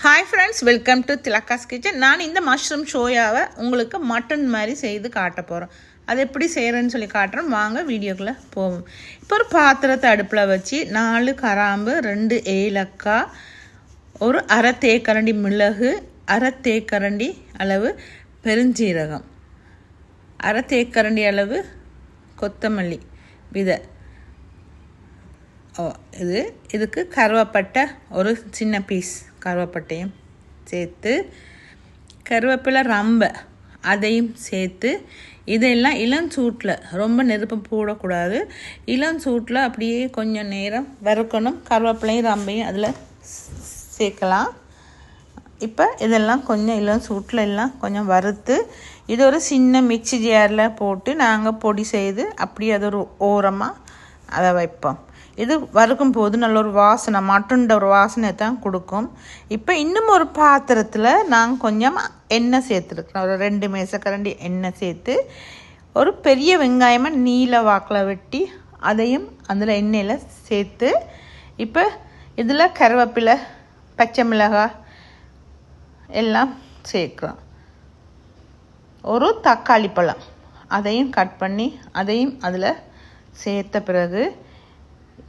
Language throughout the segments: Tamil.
Hi friends, welcome to Thilaka's kitchen. நான் இந்த மஷ்ரூம் சோயாவை உங்களுக்கு மட்டன் மாதிரி செய்து காட்ட போகிறேன். அது எப்படி செய்கிறேன்னு சொல்லி காட்டுறேன். வாங்க வீடியோக்குள்ளே போவோம். இப்போ ஒரு பாத்திரத்தை அடுப்பில் வச்சு 4 கிராம்பு, 2 ஏலக்காய், ஒரு அரை தேக்கரண்டி மிளகு, அரை தேக்கரண்டி அளவு பெருஞ்சீரகம், அரை தேக்கரண்டி அளவு கொத்தமல்லி விதை, இதுக்கு கருவேப்பட்டை ஒரு சின்ன பீஸ் கருவேப்பட்டையும் சேர்த்து, கருவேப்பிலை ரம்பை அதையும் சேர்த்து, இதெல்லாம் இளஞ்சூட்டில், ரொம்ப நெருப்பு போடக்கூடாது, இளஞ்சூட்டில் அப்படியே கொஞ்சம் நேரம் வறுக்கணும். கருவேப்பிலையும் ரம்பையும் அதில் சேர்க்கலாம். இப்போ இதெல்லாம் கொஞ்சம் இளஞ்சூட்டில் எல்லாம் கொஞ்சம் வறுத்து, இது ஒரு சின்ன மிக்சி ஜாரில் போட்டு நாங்கள் பொடி செய்து அப்படியே அது ஒரு ஓரமாக அதை வைப்போம். இது வறுக்கும் போது நல்ல ஒரு வாசனை, மட்டன்ட ஒரு வாசனை தான் கொடுக்கும். இப்போ இன்னும் ஒரு பாத்திரத்தில் நாங்கள் கொஞ்சம் எண்ணெய் சேர்த்துருக்கோம். ஒரு 2 மேசக்கரண்டி எண்ணெய் சேர்த்து, ஒரு பெரிய வெங்காயமாக நீல வாக்கில் வெட்டி அதையும் அதில் எண்ணெயில் சேர்த்து, இப்போ இதில் கருவேப்பிலை, பச்சை மிளகாய் எல்லாம் சேர்க்குறோம். ஒரு தக்காளி பழம் அதையும் கட் பண்ணி அதையும் அதில் சேர்த்த பிறகு,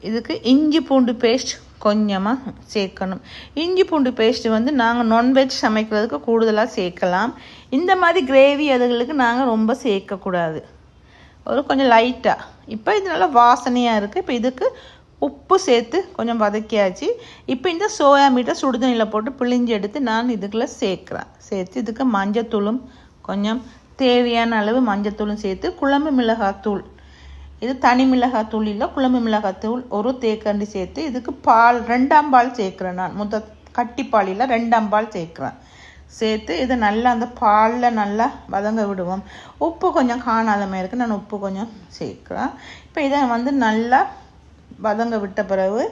இதுக்கு இஞ்சி பூண்டு பேஸ்ட் கொஞ்சமாக சேர்க்கணும். இஞ்சி பூண்டு பேஸ்ட்டு வந்து நாங்கள் நான்வெஜ் சமைக்கிறதுக்கு கூடுதலாக சேர்க்கலாம். இந்த மாதிரி கிரேவி அதுகளுக்கு நாங்கள் ரொம்ப சேர்க்கக்கூடாது, ஒரு கொஞ்சம் லைட்டாக. இப்போ இது நல்லா வாசனையாக இருக்குது. இப்போ இதுக்கு உப்பு சேர்த்து கொஞ்சம் வதக்கியாச்சு. இப்போ இந்த சோயா மீட்டை சுடுதண்ணியில் போட்டு பிழிஞ்சு எடுத்து நான் இதுக்குள்ளே சேர்க்குறேன். சேர்த்து இதுக்கு மஞ்சத்தூளும் கொஞ்சம் தேவையான அளவு மஞ்சத்தூளும் சேர்த்து, குழம்பு மிளகாத்தூள், இது தனி மிளகாத்தூள் இல்லை, குழம்பு மிளகாத்தூள் ஒரு தேக்கரண்டி சேர்த்து, இதுக்கு பால் 2ஆம் பால் சேர்க்குறேன். நான் கட்டி பால் இல்லை, 2ஆம் பால் சேர்க்குறேன். சேர்த்து இதை நல்லா அந்த பாலில் நல்லா வதங்க விடுவோம். உப்பு கொஞ்சம் காணாத மாதிரி இருக்குது, நான் உப்பு கொஞ்சம் சேர்க்குறேன். இப்போ இதை வந்து நல்லா வதங்க விட்ட பிறகு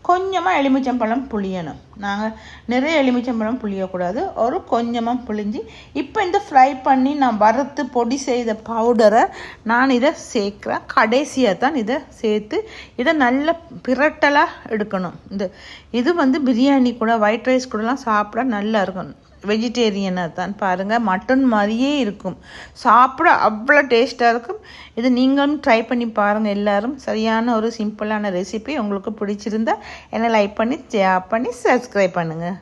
கொஞ்சமாக எலுமிச்சம்பழம் புளியணும். நாங்கள் நிறைய எலுமிச்சம்பழம் புளியக்கூடாது, ஒரு கொஞ்சமாக புளிஞ்சு, இப்போ இந்த ஃப்ரை பண்ணி நான் வறுத்து பொடி செய்த பவுடரை நான் இதை சேர்க்குறேன். கடைசியாக தான் இதை சேர்த்து இதை நல்லா பிரட்டலாக எடுக்கணும். இது வந்து பிரியாணி கூட, ஒயிட் ரைஸ் கூடலாம் சாப்பிட நல்லா இருக்கும். வெஜிடேரியனாக தான் பாருங்கள், மட்டன் மாதிரியே இருக்கும், சாப்பிட அவ்வளோ டேஸ்ட்டாக இருக்கும். இது நீங்களும் ட்ரை பண்ணி பாருங்கள் எல்லோரும். சரியான ஒரு சிம்பிளான ரெசிபி. உங்களுக்கு பிடிச்சிருந்தா என்னை லைக் பண்ணி, ஷேர் பண்ணி, சப்ஸ்கிரைப் பண்ணுங்கள்.